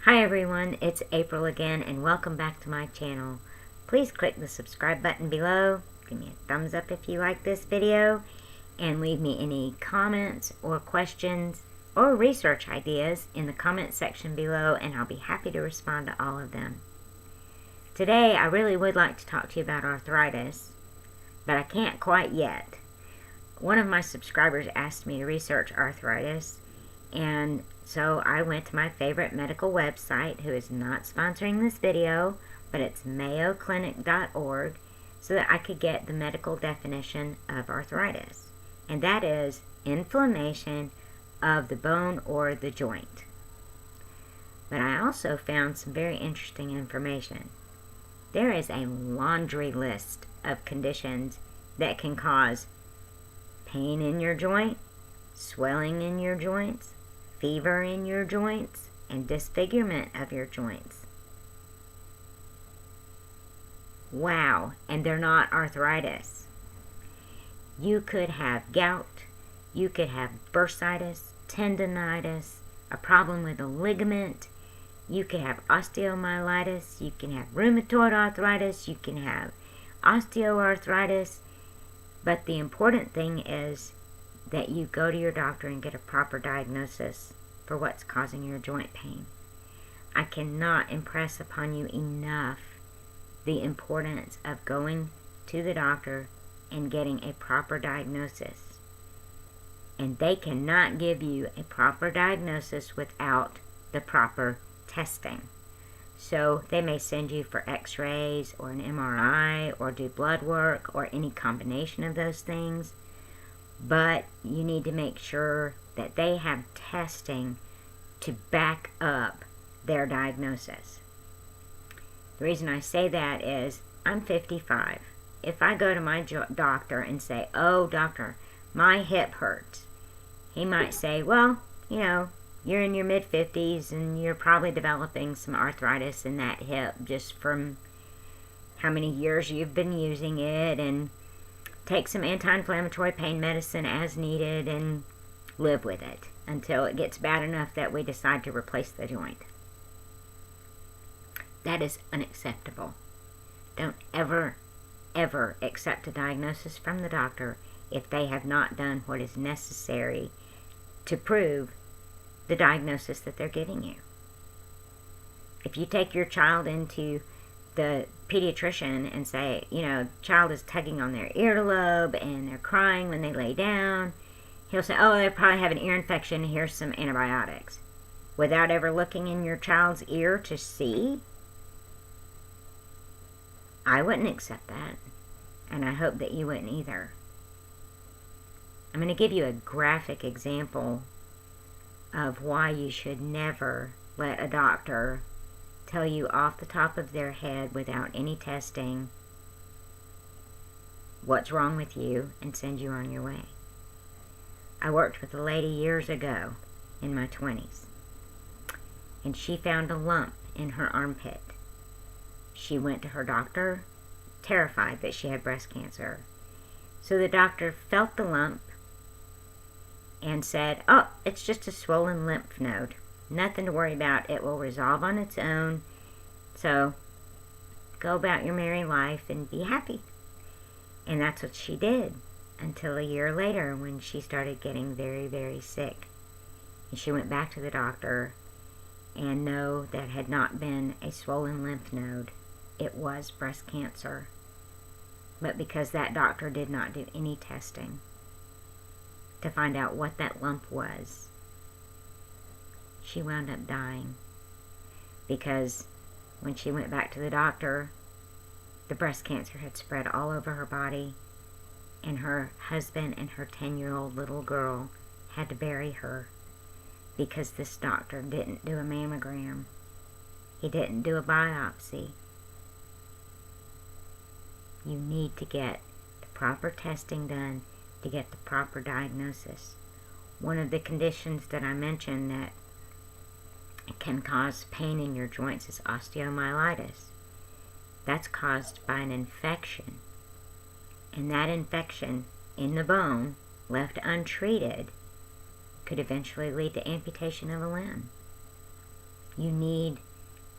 Hi everyone, it's April again and welcome back to my channel. Please click the subscribe button below, give me a thumbs up if you like this video, and leave me any comments or questions or research ideas in the comment section below, and I'll be happy to respond to all of them. Today I really would like to talk to you about arthritis, but I can't quite yet. One of my subscribers asked me to research arthritis, and so I went to my favorite medical website, who is not sponsoring this video, but it's mayoclinic.org, so that I could get the medical definition of arthritis. And that is inflammation of the bone or the joint. But I also found some very interesting information. There is a laundry list of conditions that can cause pain in your joint, swelling in your joints, fever in your joints, and disfigurement of your joints. Wow, and they're not arthritis. You could have gout, you could have bursitis, tendonitis, a problem with a ligament, you could have osteomyelitis, you can have rheumatoid arthritis, you can have osteoarthritis, but the important thing is that you go to your doctor and get a proper diagnosis for what's causing your joint pain. I cannot impress upon you enough the importance of going to the doctor and getting a proper diagnosis. And they cannot give you a proper diagnosis without the proper testing. So they may send you for x-rays or an MRI or do blood work or any combination of those things. But you need to make sure that they have testing to back up their diagnosis. The reason I say that is I'm 55. If I go to my doctor and say, "Oh, doctor, my hip hurts," he might say, "Well, you're in your mid-50s and you're probably developing some arthritis in that hip just from how many years you've been using it, and take some anti-inflammatory pain medicine as needed and live with it until it gets bad enough that we decide to replace the joint." That is unacceptable. Don't ever, ever accept a diagnosis from the doctor if they have not done what is necessary to prove the diagnosis that they're giving you. If you take your child into the pediatrician and say, child is tugging on their earlobe and they're crying when they lay down, he'll say, "Oh, they probably have an ear infection, here's some antibiotics," without ever looking in your child's ear to see. I wouldn't accept that, and I hope that you wouldn't either. I'm going to give you a graphic example of why you should never let a doctor tell you off the top of their head without any testing what's wrong with you and send you on your way. I worked with a lady years ago in my 20s, and she found a lump in her armpit. She went to her doctor, terrified that she had breast cancer. So the doctor felt the lump and said, "Oh, it's just a swollen lymph node. Nothing to worry about. It will resolve on its own. So go about your merry life and be happy." And that's what she did until a year later, when she started getting very, very sick. And she went back to the doctor, and no, that had not been a swollen lymph node. It was breast cancer. But because that doctor did not do any testing to find out what that lump was, she wound up dying. Because when she went back to the doctor, the breast cancer had spread all over her body, and her husband and her 10-year-old little girl had to bury her because this doctor didn't do a mammogram. He didn't do a biopsy. You need to get the proper testing done to get the proper diagnosis. One of the conditions that I mentioned that can cause pain in your joints is osteomyelitis. That's caused by an infection. And that infection in the bone, left untreated, could eventually lead to amputation of a limb. You need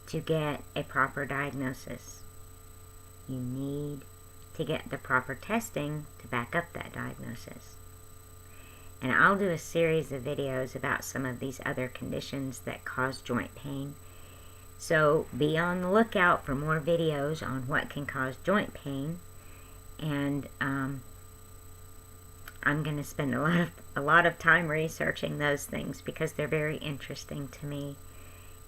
to get a proper diagnosis. You need to get the proper testing to back up that diagnosis. And I'll do a series of videos about some of these other conditions that cause joint pain. So be on the lookout for more videos on what can cause joint pain. And I'm going to spend a lot of time researching those things because they're very interesting to me.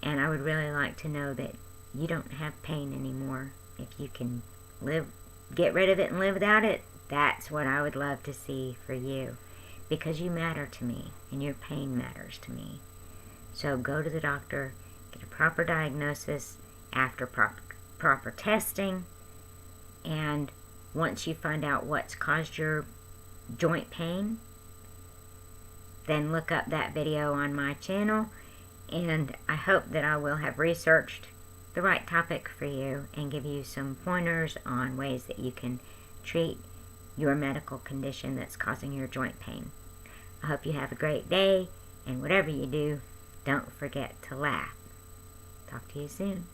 And I would really like to know that you don't have pain anymore. If you can get rid of it and live without it, that's what I would love to see for you. Because you matter to me, and your pain matters to me. So go to the doctor, get a proper diagnosis after proper testing, and once you find out what's caused your joint pain, then look up that video on my channel, and I hope that I will have researched the right topic for you and give you some pointers on ways that you can treat your medical condition that's causing your joint pain. I hope you have a great day, and whatever you do, don't forget to laugh. Talk to you soon.